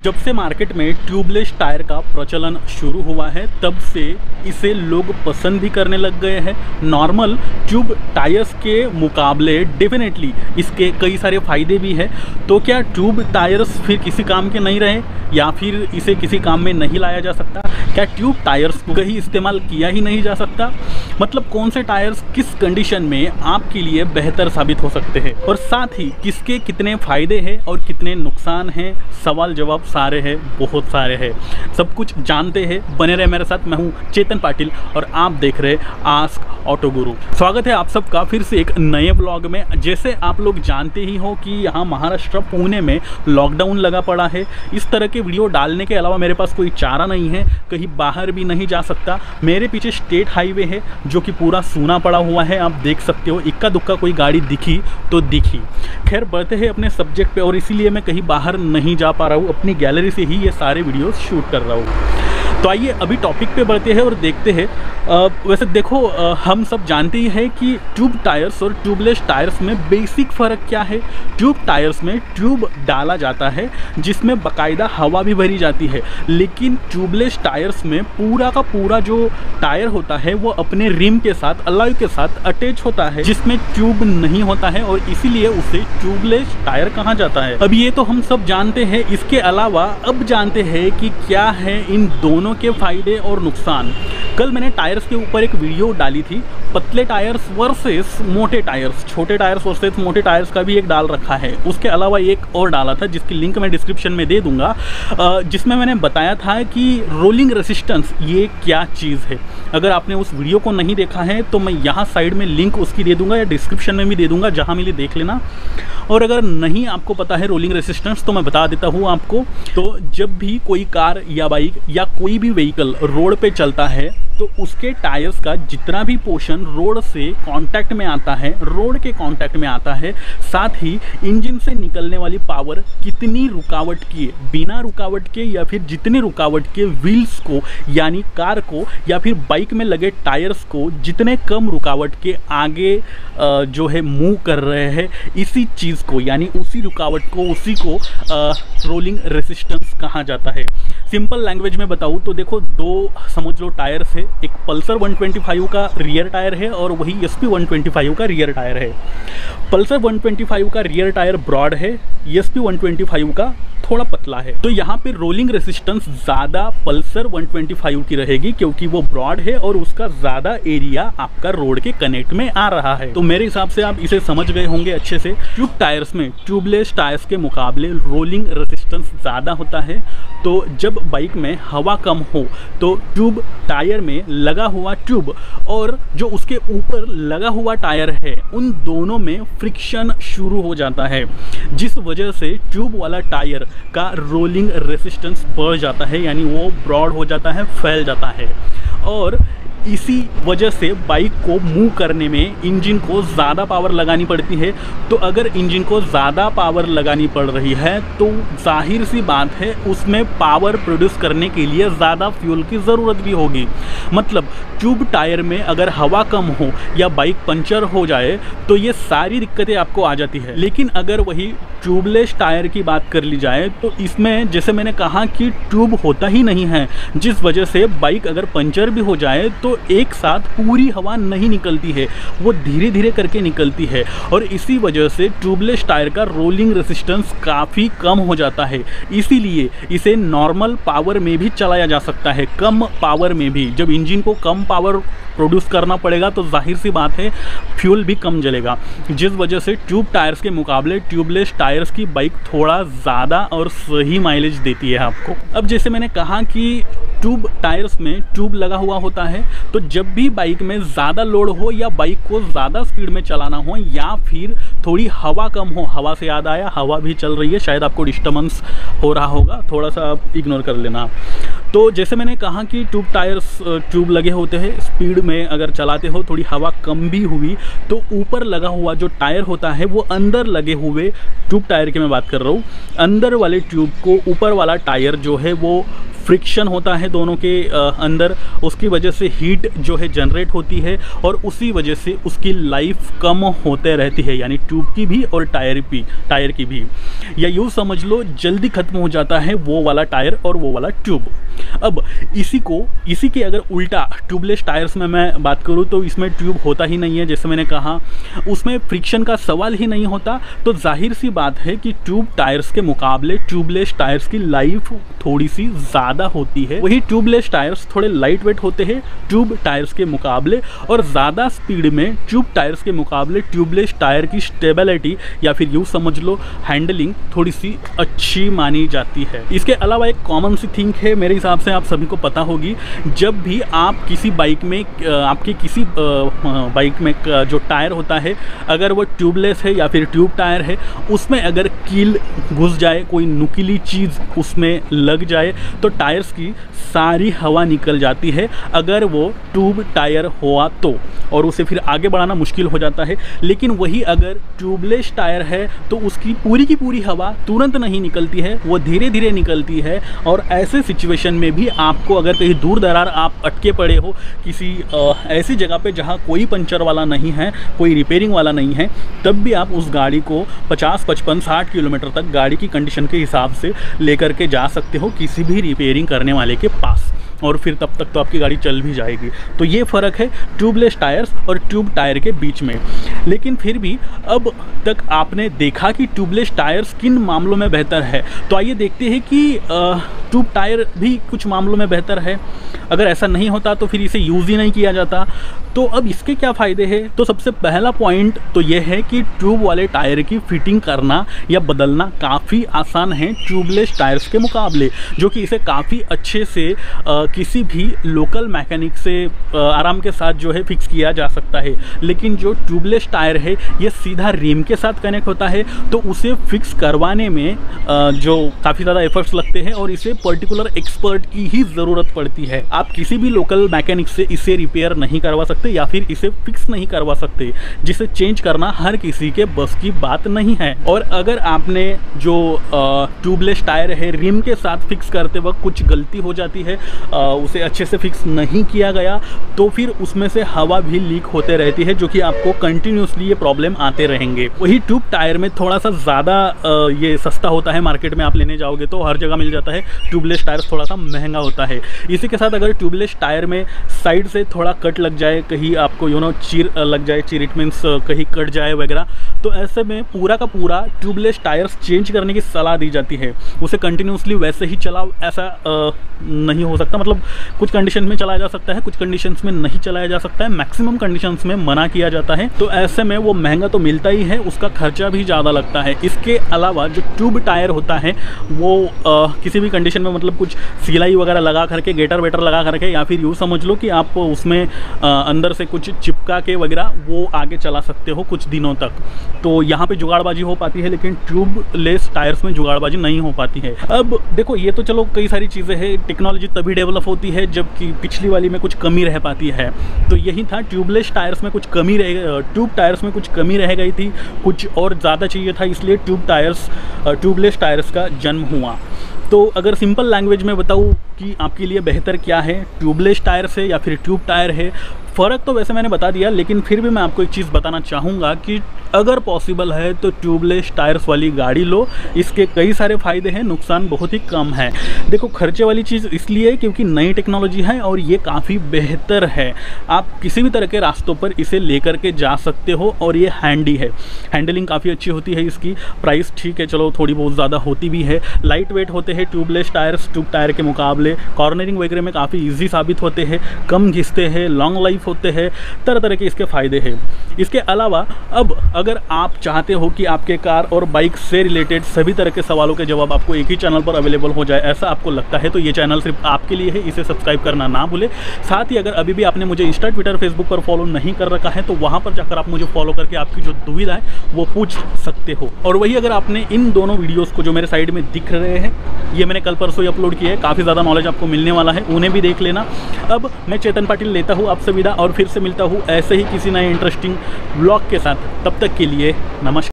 जब से मार्केट में ट्यूबलेस टायर का प्रचलन शुरू हुआ है तब से इसे लोग पसंद भी करने लग गए हैं। नॉर्मल ट्यूब टायर्स के मुकाबले डेफिनेटली इसके कई सारे फ़ायदे भी हैं। तो क्या ट्यूब टायर्स फिर किसी काम के नहीं रहे या फिर इसे किसी काम में नहीं लाया जा सकता? क्या ट्यूब टायर्स को कहीं इस्तेमाल किया ही नहीं जा सकता? मतलब कौन से टायर्स किस कंडीशन में आपके लिए बेहतर साबित हो सकते हैं और साथ ही किसके कितने फ़ायदे हैं और कितने नुकसान हैं? सवाल जवाब सारे हैं, बहुत सारे हैं, सब कुछ जानते हैं। बने रहे मेरे साथ। मैं हूं चेतन पाटिल और आप देख रहे आस्क ऑटो गुरु। स्वागत है आप सबका फिर से एक नए ब्लॉग में। जैसे आप लोग जानते ही हो कि यहाँ महाराष्ट्र पुणे में लॉकडाउन लगा पड़ा है। इस तरह के वीडियो डालने के अलावा मेरे पास कोई चारा नहीं है, कहीं बाहर भी नहीं जा सकता। मेरे पीछे स्टेट हाईवे है जो कि पूरा सूना पड़ा हुआ है, आप देख सकते हो। इक्का दुक्का कोई गाड़ी दिखी तो दिखी। खैर बढ़ते हैं अपने सब्जेक्ट पे, और इसीलिए मैं कहीं बाहर नहीं जा पा रहा हूँ, अपनी गैलरी से ही ये सारे वीडियोस शूट कर रहा हूँ। तो आइए अभी टॉपिक पे बढ़ते हैं और देखते हैं। वैसे देखो, हम सब जानते ही हैं कि ट्यूब टायर्स और ट्यूबलेस टायर्स में बेसिक फ़र्क क्या है। ट्यूब टायर्स में ट्यूब डाला जाता है जिसमें बाकायदा हवा भी भरी जाती है, लेकिन ट्यूबलेस टायर्स में पूरा का पूरा जो टायर होता है वो अपने रिम के साथ, अलॉय के साथ अटैच होता है, जिसमें ट्यूब नहीं होता है और इसीलिए उसे ट्यूबलेस टायर कहा जाता है। अब ये तो हम सब जानते हैं। इसके अलावा अब जानते हैं कि क्या है इन दोनों के फायदे और नुकसान। कल मैंने टायर्स के ऊपर एक वीडियो डाली थी, पतले टायर्स वर्सेस मोटे टायर्स, छोटे टायर्स वर्सेस मोटे टायर्स का भी एक डाल रखा है। उसके अलावा एक और डाला था जिसकी लिंक मैं डिस्क्रिप्शन में दे दूंगा, जिसमें मैंने बताया था कि रोलिंग रेसिस्टेंस ये क्या चीज़ है। अगर आपने उस वीडियो को नहीं देखा है तो मैं यहाँ साइड में लिंक उसकी दे दूंगा या डिस्क्रिप्शन में भी दे दूंगा, जहाँ मिले देख लेना। और अगर नहीं आपको पता है रोलिंग रेसिस्टेंस तो मैं बता देता हूँ आपको। तो जब भी कोई कार या बाइक या कोई भी व्हीकल रोड पे चलता है तो उसके टायर्स का जितना भी पोर्शन रोड से कांटेक्ट में आता है, रोड के कांटेक्ट में आता है, साथ ही इंजन से निकलने वाली पावर कितनी रुकावट की, बिना रुकावट के या फिर जितने रुकावट के व्हील्स को यानी कार को या फिर बाइक में लगे टायर्स को जितने कम रुकावट के आगे जो है मूव कर रहे हैं, इसी चीज़ को यानी उसी रुकावट को, उसी को रोलिंग रेसिस्टेंस कहा जाता है। सिंपल लैंग्वेज में बताऊँ तो देखो, दो समझ लो टायर्स है। एक पल्सर 125 का रियर टायर है और वही SP 125 का रियर टायर है। पल्सर 125 का रियर टायर ब्रॉड है, SP 125 का थोड़ा पतला है। तो यहाँ पे रोलिंग रेसिस्टेंस ज़्यादा पल्सर 125 की रहेगी क्योंकि वो ब्रॉड है और उसका ज़्यादा एरिया आपका रोड के कनेक्ट में आ रहा है। तो मेरे हिसाब से आप इसे समझ गए होंगे अच्छे से। ट्यूब टायर्स में ट्यूबलेस टायर्स के मुकाबले रोलिंग रेसिस्टेंस ज़्यादा होता है। तो जब बाइक में हवा कम हो तो ट्यूब टायर में लगा हुआ ट्यूब और जो उसके ऊपर लगा हुआ टायर है, उन दोनों में फ्रिक्शन शुरू हो जाता है, जिस वजह से ट्यूब वाला टायर का रोलिंग रेसिस्टेंस बढ़ जाता है, यानी वो ब्रॉड हो जाता है, फैल जाता है। और इसी वजह से बाइक को मूव करने में इंजन को ज़्यादा पावर लगानी पड़ती है। तो अगर इंजन को ज़्यादा पावर लगानी पड़ रही है तो जाहिर सी बात है उसमें पावर प्रोड्यूस करने के लिए ज़्यादा फ्यूल की ज़रूरत भी होगी। मतलब ट्यूब टायर में अगर हवा कम हो या बाइक पंचर हो जाए तो ये सारी दिक्कतें आपको आ जाती है। लेकिन अगर वही ट्यूबलेस टायर की बात कर ली जाए तो इसमें जैसे मैंने कहा कि ट्यूब होता ही नहीं है, जिस वजह से बाइक अगर पंचर भी हो जाए तो एक साथ पूरी हवा नहीं निकलती है, वो धीरे धीरे करके निकलती है। और इसी वजह से ट्यूबलेस टायर का रोलिंग रेसिस्टेंस काफ़ी कम हो जाता है। इसीलिए इसे नॉर्मल पावर में भी चलाया जा सकता है, कम पावर में भी। जब इंजन को कम पावर प्रोड्यूस करना पड़ेगा तो जाहिर सी बात है फ्यूल भी कम जलेगा, जिस वजह से ट्यूब टायर्स के मुकाबले ट्यूबलेस टायर्स की बाइक थोड़ा ज़्यादा और सही माइलेज देती है आपको। अब जैसे मैंने कहा कि ट्यूब टायर्स में ट्यूब लगा हुआ होता है, तो जब भी बाइक में ज़्यादा लोड हो या बाइक को ज़्यादा स्पीड में चलाना हो या फिर थोड़ी हवा कम हो, हवा से याद आया हवा भी चल रही है, शायद आपको डिस्टर्बेंस हो रहा होगा, थोड़ा सा आप इग्नोर कर लेना। तो जैसे मैंने कहा कि ट्यूब टायर्स ट्यूब लगे होते हैं, स्पीड में अगर चलाते हो थोड़ी हवा कम भी हुई तो ऊपर लगा हुआ जो टायर होता है वो अंदर लगे हुए ट्यूब टायर की मैं बात कर रहा हूँ, अंदर वाले ट्यूब को ऊपर वाला टायर जो है वो फ्रिक्शन होता है दोनों के अंदर, उसकी वजह से हीट जो है जनरेट होती है और उसी वजह से उसकी लाइफ कम होते रहती है, यानी ट्यूब की भी और टायर की भी। या यूँ समझ लो जल्दी ख़त्म हो जाता है वो वाला टायर और वो वाला ट्यूब। अब इसी के अगर उल्टा ट्यूबलेस टायर्स में मैं बात करूं तो इसमें ट्यूब होता ही नहीं है, जैसे मैंने कहा उसमें फ्रिक्शन का सवाल ही नहीं होता। तो जाहिर सी बात है कि ट्यूब टायर्स के मुकाबले ट्यूबलेस टायर्स की लाइफ थोड़ी सी ज़्यादा होती है। वही ट्यूबलेस टायर्स थोड़े लाइट वेट होते हैं ट्यूब टायर्स के मुकाबले, और ज़्यादा स्पीड में ट्यूब टायर्स के मुकाबले ट्यूबलेस टायर की स्टेबिलिटी या फिर यूँ समझ लो हैंडलिंग थोड़ी सी अच्छी मानी जाती है। इसके अलावा एक कॉमन सी थिंक है, मेरे हिसाब से आप सभी को पता होगी, जब भी आप किसी बाइक में आपके किसी बाइक में जो टायर होता है अगर वो ट्यूबलेस है या फिर ट्यूब टायर है, उसमें अगर कील घुस जाए, कोई नुकीली चीज़ उसमें लग जाए तो टायर्स की सारी हवा निकल जाती है अगर वो ट्यूब टायर हुआ तो, और उसे फिर आगे बढ़ाना मुश्किल हो जाता है। लेकिन वही अगर ट्यूबलेस टायर है तो उसकी पूरी की पूरी हवा तुरंत नहीं निकलती है, वो धीरे धीरे निकलती है। और ऐसे सिचुएशन में भी आपको अगर कहीं दूर दरार आप अटके पड़े हो किसी ऐसी जगह पे जहाँ कोई पंचर वाला नहीं है, कोई रिपेयरिंग वाला नहीं है, तब भी आप उस गाड़ी को 50, 55, 60 किलोमीटर तक गाड़ी की कंडीशन के हिसाब से लेकर के जा सकते हो किसी भी रिपेयरिंग करने वाले के पास, और फिर तब तक तो आपकी गाड़ी चल भी जाएगी। तो ये फ़र्क है ट्यूबलेस टायर्स और ट्यूब टायर के बीच में। लेकिन फिर भी अब तक आपने देखा कि ट्यूबलेस टायर्स किन मामलों में बेहतर है, तो आइए देखते हैं कि ट्यूब टायर भी कुछ मामलों में बेहतर है। अगर ऐसा नहीं होता तो फिर इसे यूज़ ही नहीं किया जाता। तो अब इसके क्या फ़ायदे हैं? तो सबसे पहला पॉइंट तो ये है कि ट्यूब वाले टायर की फिटिंग करना या बदलना काफ़ी आसान है ट्यूबलेस टायर्स के मुकाबले, जो कि इसे काफ़ी अच्छे से किसी भी लोकल मैकेनिक से आराम के साथ जो है फिक्स किया जा सकता है। लेकिन जो ट्यूबलेस टायर है ये सीधा रिम के साथ कनेक्ट होता है, तो उसे फिक्स करवाने में जो काफ़ी ज़्यादा एफर्ट्स लगते हैं और इसे पर्टिकुलर एक्सपर्ट की ही ज़रूरत पड़ती है। आप किसी भी लोकल मैकेनिक से इसे रिपेयर नहीं करवा सकते या फिर इसे फिक्स नहीं करवा सकते, जिसे चेंज करना हर किसी के बस की बात नहीं है। और अगर आपने जो ट्यूबलेस टायर है रिम के साथ फिक्स करते वक्त कुछ गलती हो जाती है, उसे अच्छे से फिक्स नहीं किया गया, तो फिर उसमें से हवा भी लीक होते रहती है, जो कि आपको कंटिन्यूसली ये प्रॉब्लम आते रहेंगे। वही ट्यूब टायर में थोड़ा सा ज़्यादा ये सस्ता होता है, मार्केट में आप लेने जाओगे तो हर जगह मिल जाता है। ट्यूबलेस टायर थोड़ा सा महंगा होता है। इसी के साथ अगर ट्यूबलेस टायर में साइड से थोड़ा कट लग जाए, कहीं आपको चीर लग जाए, चीर इट मीन्स कहीं कट जाए वगैरह, तो ऐसे में पूरा का पूरा ट्यूबलेस टायर्स चेंज करने की सलाह दी जाती है। उसे कंटिन्यूसली वैसे ही चलाओ ऐसा नहीं हो सकता, मतलब कुछ कंडीशन में चलाया जा सकता है, कुछ कंडीशंस में नहीं चलाया जा सकता है, मैक्सिमम कंडीशंस में मना किया जाता है। तो ऐसे में वो महंगा तो मिलता ही है, उसका खर्चा भी ज़्यादा लगता है। इसके अलावा जो ट्यूब टायर होता है वो किसी भी कंडीशन में, मतलब कुछ सिलाई वगैरह लगा करके, गेटर वेटर लगा करके, या फिर यूँ समझ लो कि आप उसमें अंदर से कुछ चिपका के वगैरह वो आगे चला सकते हो कुछ दिनों तक। तो यहाँ पे जुगाड़बाजी हो पाती है, लेकिन ट्यूबलेस टायर्स में जुगाड़बाजी नहीं हो पाती है। अब देखो ये तो चलो कई सारी चीज़ें हैं, टेक्नोलॉजी तभी डेवलप होती है जबकि पिछली वाली में कुछ कमी रह पाती है। तो यही था, ट्यूबलेस टायर्स में कुछ कमी ट्यूब टायर्स में कुछ कमी रह गई थी, कुछ और ज़्यादा चाहिए था, इसलिए ट्यूबलेस टायर्स का जन्म हुआ। तो अगर सिंपल लैंग्वेज में बताऊँ कि आपके लिए बेहतर क्या है, ट्यूबलेस टायर से या फिर ट्यूब टायर है, फ़र्क तो वैसे मैंने बता दिया, लेकिन फिर भी मैं आपको एक चीज़ बताना चाहूँगा कि अगर पॉसिबल है तो ट्यूबलेस टायर्स वाली गाड़ी लो। इसके कई सारे फ़ायदे हैं, नुकसान बहुत ही कम है। देखो खर्चे वाली चीज़ इसलिए क्योंकि नई टेक्नोलॉजी है और ये काफ़ी बेहतर है। आप किसी भी तरह के रास्तों पर इसे लेकर के जा सकते हो और ये हैंडी है, हैंडलिंग काफ़ी अच्छी होती है इसकी। प्राइस ठीक है, चलो थोड़ी बहुत ज़्यादा होती भी है। लाइट वेट होते हैं ट्यूबलेस टायर्स ट्यूब टायर के मुकाबले, कॉर्नरिंग वगैरह में काफ़ी ईजी साबित होते हैं, कम घिसते हैं, लॉन्ग लाइफ होते हैं, तरह तरह के इसके फ़ायदे हैं। इसके अलावा अब अगर आप चाहते हो कि आपके कार और बाइक से रिलेटेड सभी तरह के सवालों के जवाब आपको एक ही चैनल पर अवेलेबल हो जाए, ऐसा आपको लगता है, तो ये चैनल सिर्फ आपके लिए है, इसे सब्सक्राइब करना ना भूले। साथ ही अगर अभी भी आपने मुझे इंस्टा, ट्विटर, फेसबुक पर फॉलो नहीं कर रखा है तो वहाँ पर जाकर आप मुझे फॉलो करके आपकी जो दुविधा है वो पूछ सकते हो। और वही अगर आपने इन दोनों वीडियोज़ को जो मेरे साइड में दिख रहे हैं, ये मैंने कल परसों ही अपलोड किया है, काफ़ी ज़्यादा नॉलेज आपको मिलने वाला है, उन्हें भी देख लेना। अब मैं चेतन पाटिल लेता हूँ आपसे विदा और फिर से मिलता हूँ ऐसे ही किसी नए इंटरेस्टिंग ब्लॉग के साथ। तब तक के लिए नमस्कार।